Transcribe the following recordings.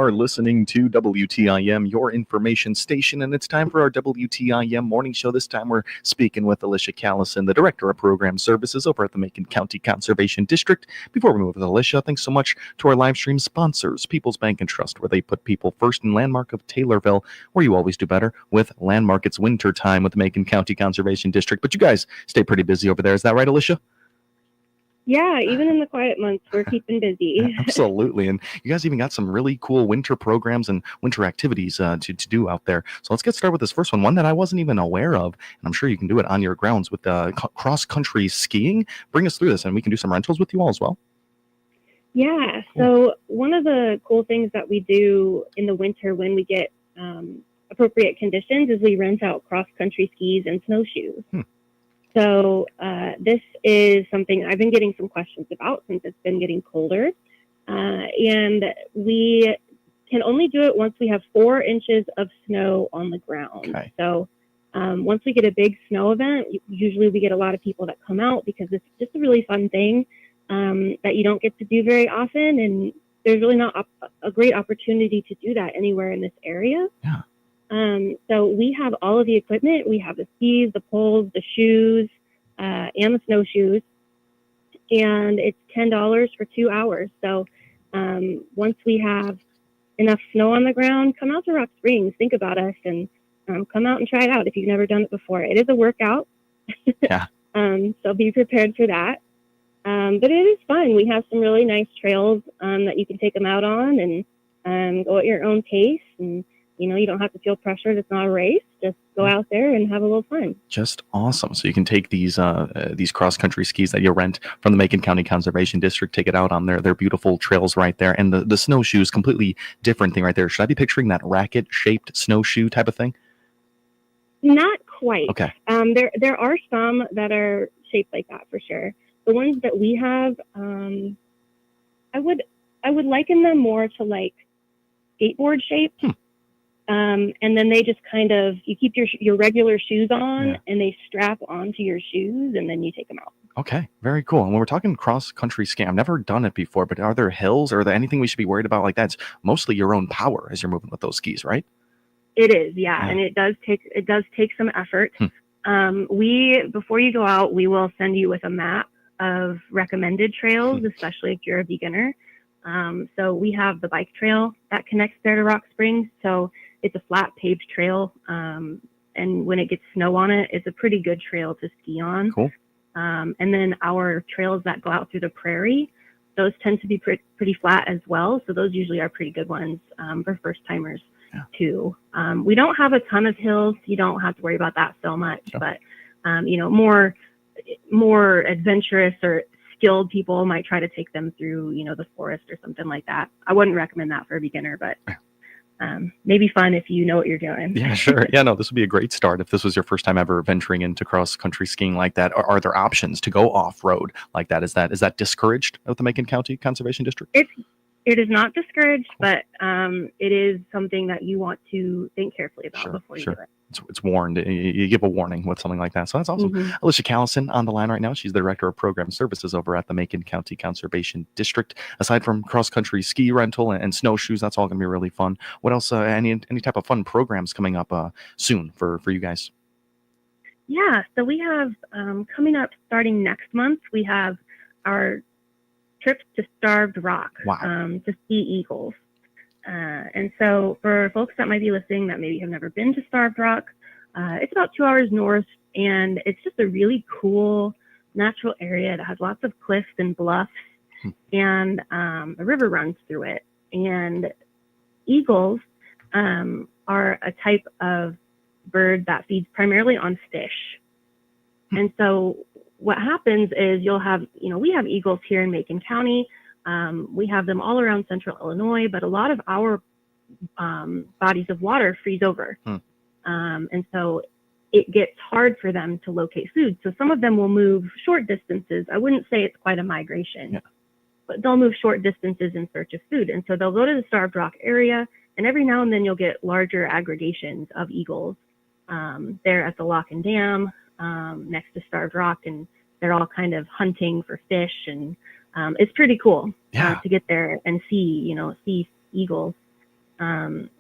are listening to WTIM, your information station, and it's time for our WTIM morning show. This time we're speaking with Alicia Callison, the Director of Program Services over at the Macon County Conservation District. Before we move with Alicia, thanks so much to our live stream sponsors, People's Bank and Trust, where they put people first, in Landmark of Taylorville, where you always do better with Landmark. It's winter time with the Macon County Conservation District, but you guys stay pretty busy over there. Is that right, Alicia? Yeah, even in the quiet months, we're keeping busy. Absolutely. And you guys even got some really cool winter programs and winter activities to do out there. So let's get started with this first one that I wasn't even aware of. And I'm sure you can do it on your grounds with cross-country skiing. Bring us through this, and we can do some rentals with you all as well. Yeah, so one of the cool things that we do in the winter when we get appropriate conditions is we rent out cross-country skis and snowshoes. So this is something I've been getting some questions about since it's been getting colder. And we can only do it once we have 4 inches of snow on the ground. Okay. So once we get a big snow event, usually we get a lot of people that come out because it's just a really fun thing that you don't get to do very often. And there's really not a great opportunity to do that anywhere in this area. Yeah. So we have all of the equipment. We have the skis, the poles, the shoes, and the snowshoes. And it's $10 for 2 hours. So once we have enough snow on the ground, come out to Rock Springs, think about us, and come out and try it out if you've never done it before. It is a workout. Yeah. So be prepared for that. But it is fun. We have some really nice trails that you can take them out on and go at your own pace. And you don't have to feel pressured. It's not a race. Just go out there and have a little fun. Just awesome. So you can take these cross-country skis that you rent from the Macon County Conservation District, take it out on their beautiful trails right there. And the snowshoes, completely different thing right there. Should I be picturing that racket-shaped snowshoe type of thing? Not quite. Okay. There are some that are shaped like that for sure. The ones that we have, I would liken them more to like skateboard shape. And then they just kind of, you keep your regular shoes on and they strap onto your shoes and then you take them out. Okay, very cool. And when we're talking cross-country skiing, I've never done it before, but are there hills or are there anything we should be worried about like that? It's mostly your own power as you're moving with those skis, right? It is, yeah. And it does take some effort. Before you go out, we will send you with a map of recommended trails, especially if you're a beginner. So we have the bike trail that connects there to Rock Springs. So it's a flat paved trail. And when it gets snow on it, it's a pretty good trail to ski on. Cool. And then our trails that go out through the prairie, those tend to be pretty flat as well. So those usually are pretty good ones for first timers too. We don't have a ton of hills. You don't have to worry about that so much, but more adventurous or skilled people might try to take them through, the forest or something like that. I wouldn't recommend that for a beginner, but maybe fun if you know what you're doing. Yeah, sure. Yeah, no, this would be a great start if this was your first time ever venturing into cross-country skiing like that. Are there options to go off-road like that? Is that discouraged at the Macon County Conservation District? It is not discouraged, but it is something that you want to think carefully about before you do it. It's warned. You give a warning with something like that. So that's awesome. Alicia Callison on the line right now. She's the Director of Program Services over at the Macon County Conservation District. Aside from cross-country ski rental and snowshoes, that's all going to be really fun. What else? Any type of fun programs coming up soon for you guys? Yeah, so we have coming up starting next month, we have our trip to Starved Rock to see eagles. And so for folks that might be listening that maybe have never been to Starved Rock, it's about 2 hours north, and it's just a really cool natural area that has lots of cliffs and bluffs, and a river runs through it. And eagles are a type of bird that feeds primarily on fish. And so what happens is you'll have, we have eagles here in Macon County. We have them all around central Illinois, but a lot of our bodies of water freeze over. And so it gets hard for them to locate food. So some of them will move short distances. I wouldn't say it's quite a migration, but they'll move short distances in search of food. And so they'll go to the Starved Rock area, and every now and then you'll get larger aggregations of eagles there at the Lock and Dam next to Starved Rock, and they're all kind of hunting for fish, and it's pretty cool to get there and see eagles.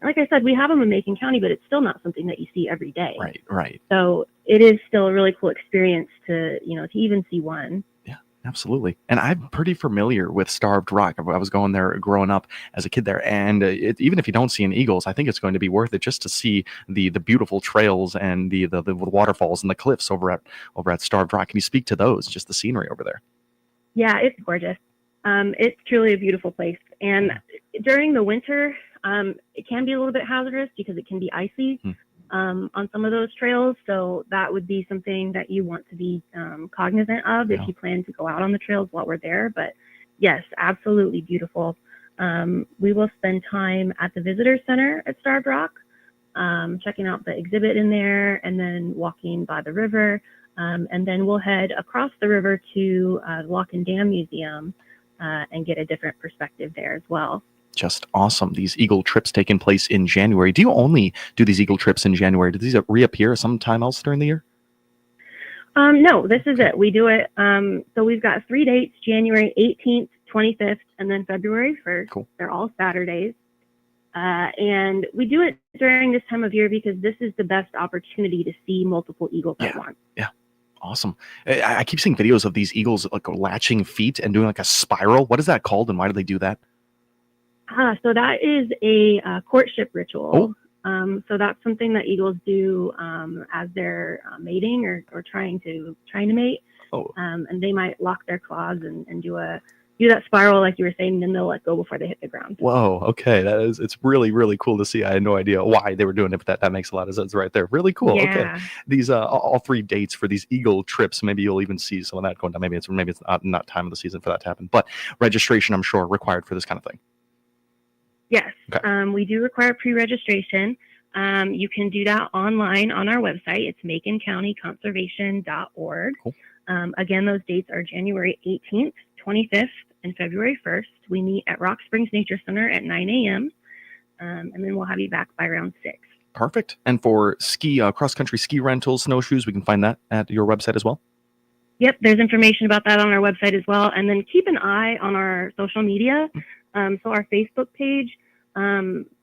Like I said, we have them in Macon County, but it's still not something that you see every day. Right. So it is still a really cool experience to even see one. Yeah, absolutely. And I'm pretty familiar with Starved Rock. I was going there growing up as a kid there, and even if you don't see any eagles, I think it's going to be worth it just to see the beautiful trails and the waterfalls and the cliffs over at Starved Rock. Can you speak to those? Just the scenery over there. Yeah, it's gorgeous. It's truly a beautiful place. And during the winter, it can be a little bit hazardous because it can be icy on some of those trails. So that would be something that you want to be cognizant of if you plan to go out on the trails while we're there. But yes, absolutely beautiful. We will spend time at the Visitor Center at Starved Rock, checking out the exhibit in there and then walking by the river. And then we'll head across the river to the Lock and Dam Museum and get a different perspective there as well. Just awesome. These Eagle trips taking place in January. Do you only do these Eagle trips in January? Do these reappear sometime else during the year? No, this is it. We do it. So we've got 3 dates, January 18th, 25th, and then February 1st. Cool. They're all Saturdays. And we do it during this time of year because this is the best opportunity to see multiple eagles at once. Yeah. Awesome. I keep seeing videos of these eagles like latching feet and doing like a spiral. What is that called and why do they do that? So that is a courtship ritual. So that's something that eagles do as they're mating or trying to mate. And they might lock their claws and do that spiral like you were saying, and then they'll let go before they hit the ground. Whoa, okay. It's really, really cool to see. I had no idea why they were doing it, but that makes a lot of sense right there. Really cool. Yeah. Okay. These all 3 dates for these Eagle trips, maybe you'll even see some of that going down. Maybe it's not time of the season for that to happen, but registration, I'm sure, required for this kind of thing. Yes. Okay. We do require pre-registration. You can do that online on our website. It's maconcountyconservation.org. Cool. Again, those dates are January 18th, 25th, and February 1st. We meet at Rock Springs Nature Center at 9 a.m. And then we'll have you back by around 6. Perfect. And for cross-country ski rentals, snowshoes, we can find that at your website as well? Yep, there's information about that on our website as well. And then keep an eye on our social media. So our Facebook page,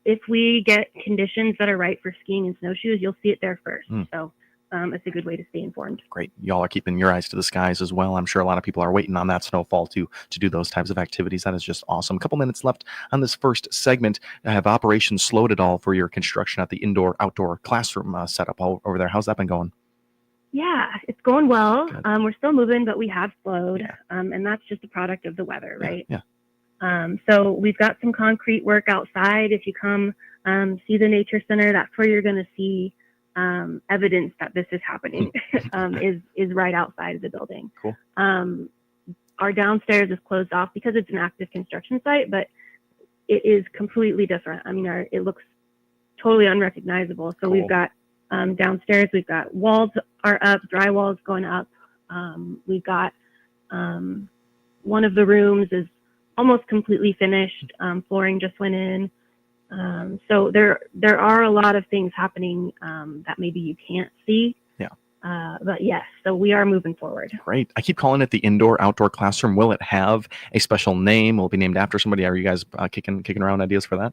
if we get conditions that are right for skiing and snowshoes, you'll see it there first. So it's a good way to stay informed. Great. Y'all are keeping your eyes to the skies as well. I'm sure a lot of people are waiting on that snowfall to do those types of activities. That is just awesome. A couple minutes left on this first segment. Have operations slowed at all for your construction at the indoor-outdoor classroom setup over there? How's that been going? Yeah, it's going well. We're still moving, but we have slowed. And that's just a product of the weather, right? Yeah. So we've got some concrete work outside. If you come see the Nature Center, that's where you're going to see evidence that this is happening. is right outside of the building. Cool. Our downstairs is closed off because it's an active construction site, but it is completely different. I mean, it looks totally unrecognizable. So We've got downstairs, we've got walls are up, dry walls going up. We've got one of the rooms is almost completely finished. Flooring just went in. So there are a lot of things happening that maybe you can't see. Yeah. But yes, so we are moving forward. Great. I keep calling it the indoor-outdoor classroom. Will it have a special name? Will it be named after somebody? Are you guys kicking around ideas for that?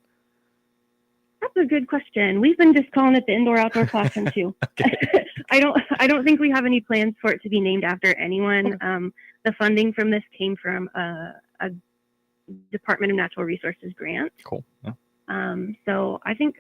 That's a good question. We've been just calling it the indoor-outdoor classroom too. I don't think we have any plans for it to be named after anyone. The funding from this came from a Department of Natural Resources grant. Cool. Yeah. So I think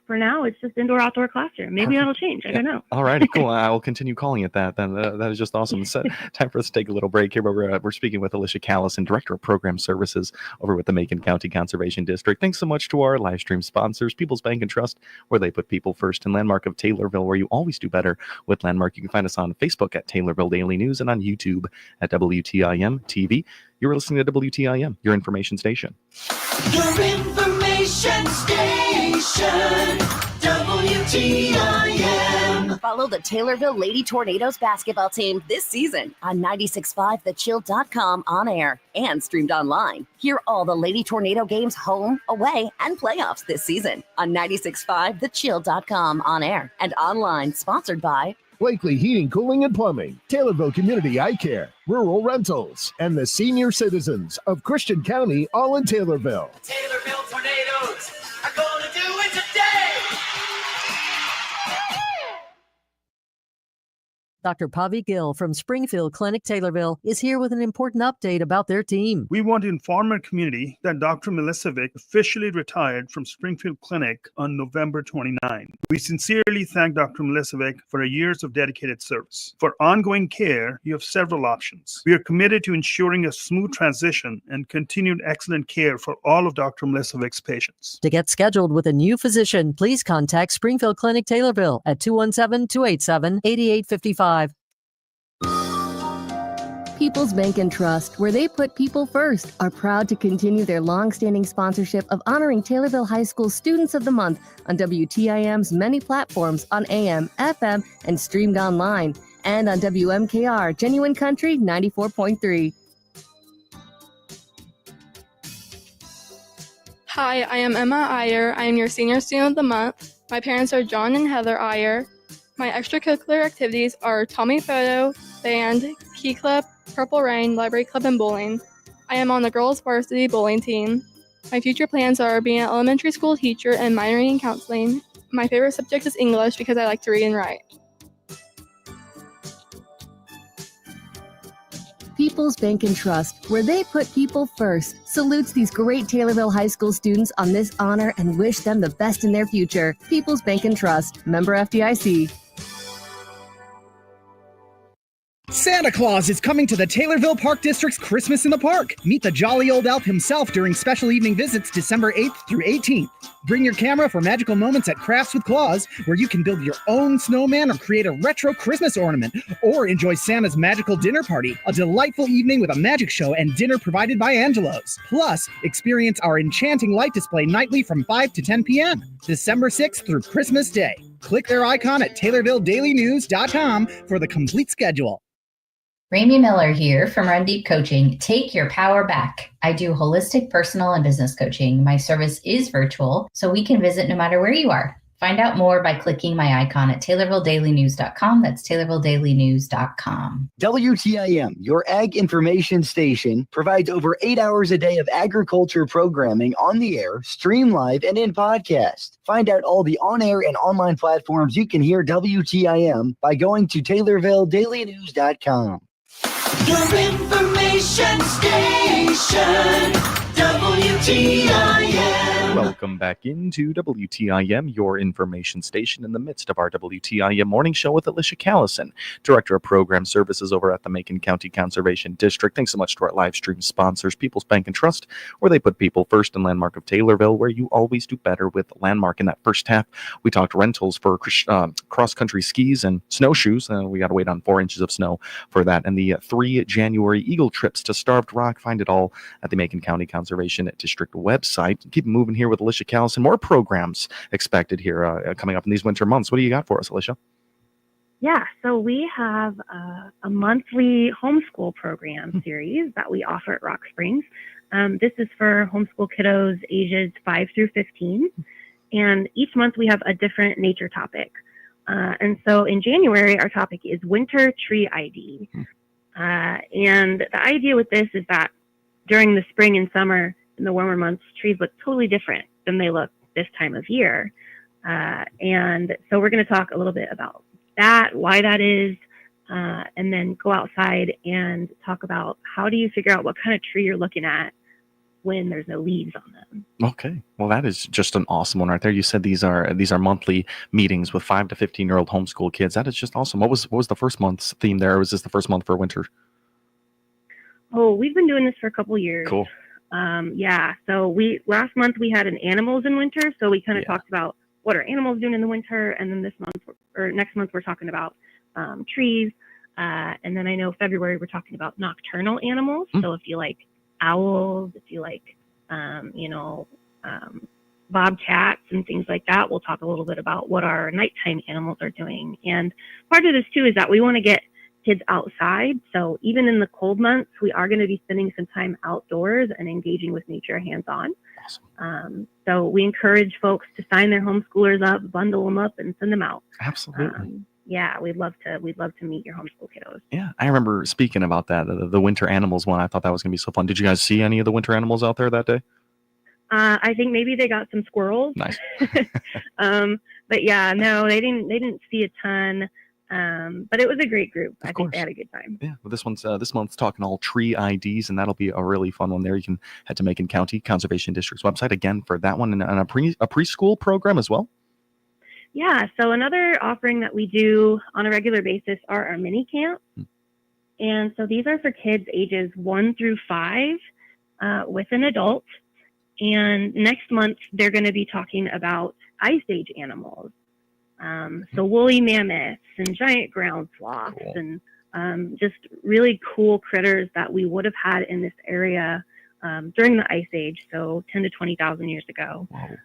for now it's just indoor-outdoor classroom. Maybe that'll change. I don't know. All righty, cool. I will continue calling it that. Then that is just awesome. It's time for us to take a little break here. But we're speaking with Alicia Callison, Director of Program Services over with the Macon County Conservation District. Thanks so much to our live stream sponsors, People's Bank and Trust, where they put people first, and Landmark of Taylorville, where you always do better with Landmark. You can find us on Facebook at Taylorville Daily News and on YouTube at WTIM TV. You're listening to WTIM, your information station. Your information station, WTIM. Follow the Taylorville Lady Tornadoes basketball team this season on 96.5thechill.com on air and streamed online. Hear all the Lady Tornado games home, away, and playoffs this season on 96.5thechill.com on air and online, sponsored by Blakely Heating, Cooling, and Plumbing, Taylorville Community Eye Care, Rural Rentals, and the senior citizens of Christian County, all in Taylorville. Taylorville Tornadoes are going to Dr. Pavi Gill from Springfield Clinic Taylorville is here with an important update about their team. We want to inform our community that Dr. Milicevic officially retired from Springfield Clinic on November 29. We sincerely thank Dr. Milicevic for her years of dedicated service. For ongoing care, you have several options. We are committed to ensuring a smooth transition and continued excellent care for all of Dr. Milicevic's patients. To get scheduled with a new physician, please contact Springfield Clinic Taylorville at 217-287-8855. People's Bank and Trust, where they put people first, are proud to continue their long-standing sponsorship of honoring Taylorville High School Students of the Month on WTIM's many platforms on AM, FM, and streamed online, and on WMKR Genuine Country 94.3. Hi, I am Emma Iyer. I am your Senior Student of the Month. My parents are John and Heather Iyer. My extracurricular activities are Tommy Photo, Band, Key Club, Purple Rain, Library Club, and Bowling. I am on the girls' varsity bowling team. My future plans are being an elementary school teacher and minoring in counseling. My favorite subject is English because I like to read and write. People's Bank and Trust, where they put people first, salutes these great Taylorville High School students on this honor and wish them the best in their future. People's Bank and Trust, member FDIC. Santa Claus is coming to the Taylorville Park District's Christmas in the Park. Meet the jolly old elf himself during special evening visits December 8th through 18th. Bring your camera for magical moments at Crafts with Claus, where you can build your own snowman or create a retro Christmas ornament, or enjoy Santa's magical dinner party, a delightful evening with a magic show and dinner provided by Angelo's. Plus, experience our enchanting light display nightly from 5 to 10 p.m., December 6th through Christmas Day. Click their icon at TaylorvilleDailyNews.com for the complete schedule. Ramey Miller here from Run Deep Coaching. Take your power back. I do holistic personal and business coaching. My service is virtual, so we can visit no matter where you are. Find out more by clicking my icon at TaylorvilleDailyNews.com. That's TaylorvilleDailyNews.com. WTIM, your ag information station, provides over 8 hours a day of agriculture programming on the air, stream live, and in podcast. Find out all the on-air and online platforms you can hear WTIM by going to TaylorvilleDailyNews.com. Your information station, WTIM. Welcome back into WTIM, your information station, in the midst of our WTIM morning show with Alicia Callison, Director of Program Services over at the Macon County Conservation District. Thanks so much to our live stream sponsors, People's Bank and Trust, where they put people first, and Landmark of Taylorville, where you always do better with Landmark. In that first half, we talked rentals for cross-country skis and snowshoes. We got to wait on 4 inches of snow for that. And the 3 January Eagle trips to Starved Rock. Find it all at the Macon County Conservation District website. Keep moving here with Alicia Callison. More programs expected here coming up in these winter months. What do you got for us, Alicia? Yeah, so we have a monthly homeschool program series that we offer at Rock Springs. This is for homeschool kiddos ages 5 through 15. And each month we have a different nature topic. And so in January, our topic is Winter Tree ID. And the idea with this is that during the spring and summer, in the warmer months, trees look totally different than they look this time of year. And so we're going to talk a little bit about that, why that is, and then go outside and talk about how do you figure out what kind of tree you're looking at when there's no leaves on them. Okay. Well, that is just an awesome one right there. You said these are monthly meetings with 5 to 15-year-old homeschool kids. That is just awesome. What was the first month's theme there, or was this the first month for winter? Oh, we've been doing this for a couple years. Cool. Yeah. So last month we had an animals in winter. So we kind of talked about what are animals doing in the winter. And then next month we're talking about trees. And then I know February we're talking about nocturnal animals. So if you like owls, if you like, bobcats and things like that, we'll talk a little bit about what our nighttime animals are doing. And part of this too is that we want to get kids outside. So even in the cold months, we are going to be spending some time outdoors and engaging with nature hands-on. Awesome. So we encourage folks to sign their homeschoolers up, bundle them up, and send them out. Absolutely. Yeah, we'd love to meet your homeschool kiddos. Yeah, I remember speaking about that, the winter animals one. I thought that was going to be so fun. Did you guys see any of the winter animals out there that day? I think maybe they got some squirrels. Nice. But yeah, no, they didn't see a ton. But it was a great group. I think they had a good time. Yeah, well, this month's talking all tree IDs, and that'll be a really fun one there. You can head to Macon County Conservation District's website again for that one, and a preschool program as well. Yeah, so another offering that we do on a regular basis are our mini camps. And so these are for kids ages 1 through 5 with an adult. And next month, they're going to be talking about Ice Age animals. So woolly mammoths and giant ground sloths and just really cool critters that we would have had in this area during the Ice Age, so 10 to 20,000 years ago. Wow.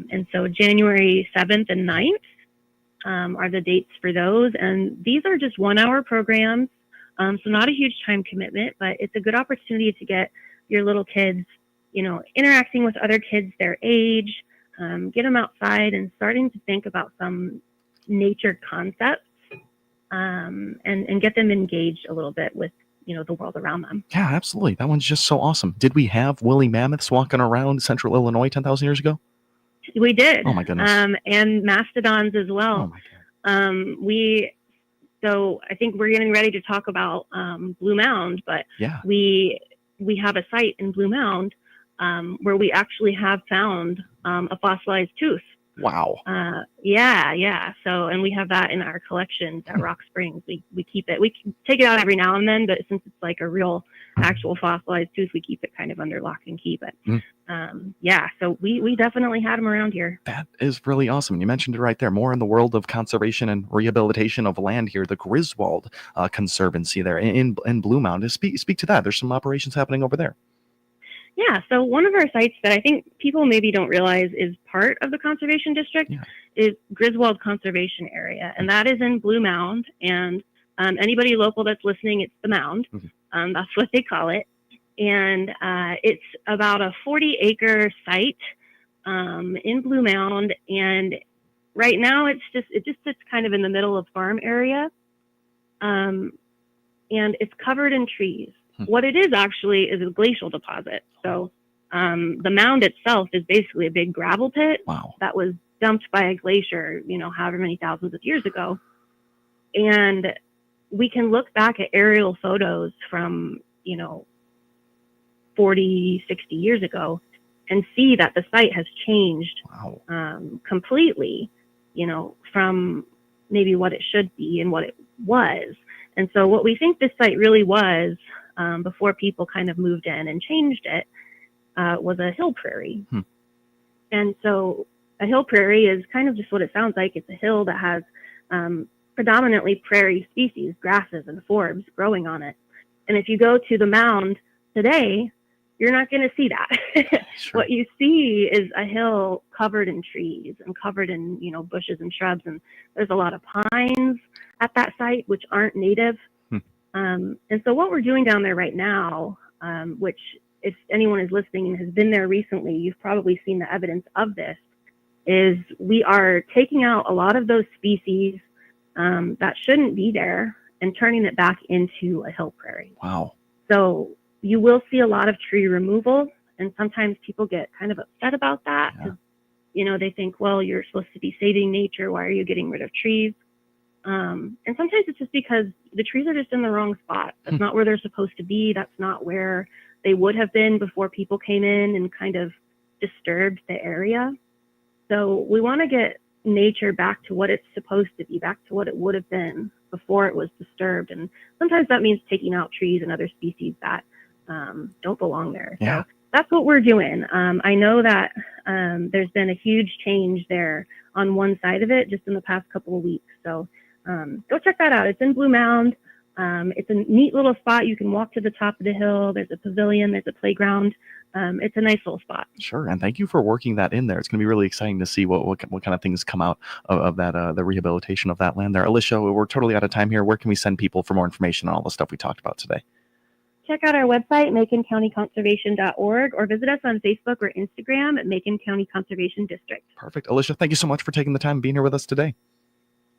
And so January 7th and 9th are the dates for those. And these are just 1-hour programs. So not a huge time commitment, but it's a good opportunity to get your little kids, interacting with other kids their age, get them outside and starting to think about some nature concepts, and get them engaged a little bit with, the world around them. Yeah, absolutely. That one's just so awesome. Did we have woolly mammoths walking around central Illinois 10,000 years ago? We did. Oh my goodness. And mastodons as well. Oh my God. So I think we're getting ready to talk about Blue Mound, but yeah, we have a site in Blue Mound where we actually have found a fossilized tooth. Wow. Yeah. So, and we have that in our collections at Rock Springs. We keep it. We can take it out every now and then, but since it's like a real actual fossilized tooth, we keep it kind of under lock and key. But yeah, so we definitely had them around here. That is really awesome. You mentioned it right there. More in the world of conservation and rehabilitation of land here. The Griswold Conservancy there in Blue Mound. Speak to that. There's some operations happening over there. Yeah, so one of our sites that I think people maybe don't realize is part of the conservation district is Griswold Conservation Area, and that is in Blue Mound. And anybody local that's listening, it's the Mound. That's what they call it. And it's about a 40-acre site in Blue Mound. And right now, it just sits kind of in the middle of farm area, and it's covered in trees. What it is actually is a glacial deposit. So the mound itself is basically a big gravel pit that was dumped by a glacier, however many thousands of years ago. And we can look back at aerial photos from, 40, 60 years ago and see that the site has changed completely, from maybe what it should be and what it was. And so what we think this site really was, before people kind of moved in and changed it, was a hill prairie. And so a hill prairie is kind of just what it sounds like. It's a hill that has predominantly prairie species, grasses and forbs growing on it. And if you go to the mound today, you're not going to see that. Sure. What you see is a hill covered in trees and covered in, bushes and shrubs. And there's a lot of pines at that site, which aren't native. And so what we're doing down there right now, which if anyone is listening and has been there recently, you've probably seen the evidence of this, is we are taking out a lot of those species that shouldn't be there and turning it back into a hill prairie. Wow. So you will see a lot of tree removal, and sometimes people get kind of upset about that because, they think, well, you're supposed to be saving nature. Why are you getting rid of trees? And sometimes it's just because the trees are just in the wrong spot. That's not where they're supposed to be. That's not where they would have been before people came in and kind of disturbed the area. So we want to get nature back to what it's supposed to be, back to what it would have been before it was disturbed. And sometimes that means taking out trees and other species that don't belong there. Yeah. So that's what we're doing. I know that there's been a huge change there on one side of it just in the past couple of weeks. So go check that out. It's in Blue Mound. It's a neat little spot. You can walk to the top of the hill. There's a pavilion. There's a playground. It's a nice little spot. Sure. And thank you for working that in there. It's going to be really exciting to see what kind of things come out of that, the rehabilitation of that land there. Alicia, we're totally out of time here. Where can we send people for more information on all the stuff we talked about today? Check out our website, maconcountyconservation.org, or visit us on Facebook or Instagram at Macon County Conservation District. Perfect. Alicia, thank you so much for taking the time and being here with us today.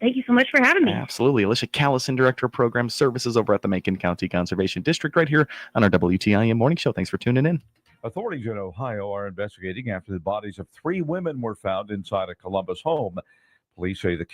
Thank you so much for having me. Absolutely. Alicia Callison, Director of Program Services over at the Macon County Conservation District, right here on our WTIM Morning Show. Thanks for tuning in. Authorities in Ohio are investigating after the bodies of 3 women were found inside a Columbus home. Police say the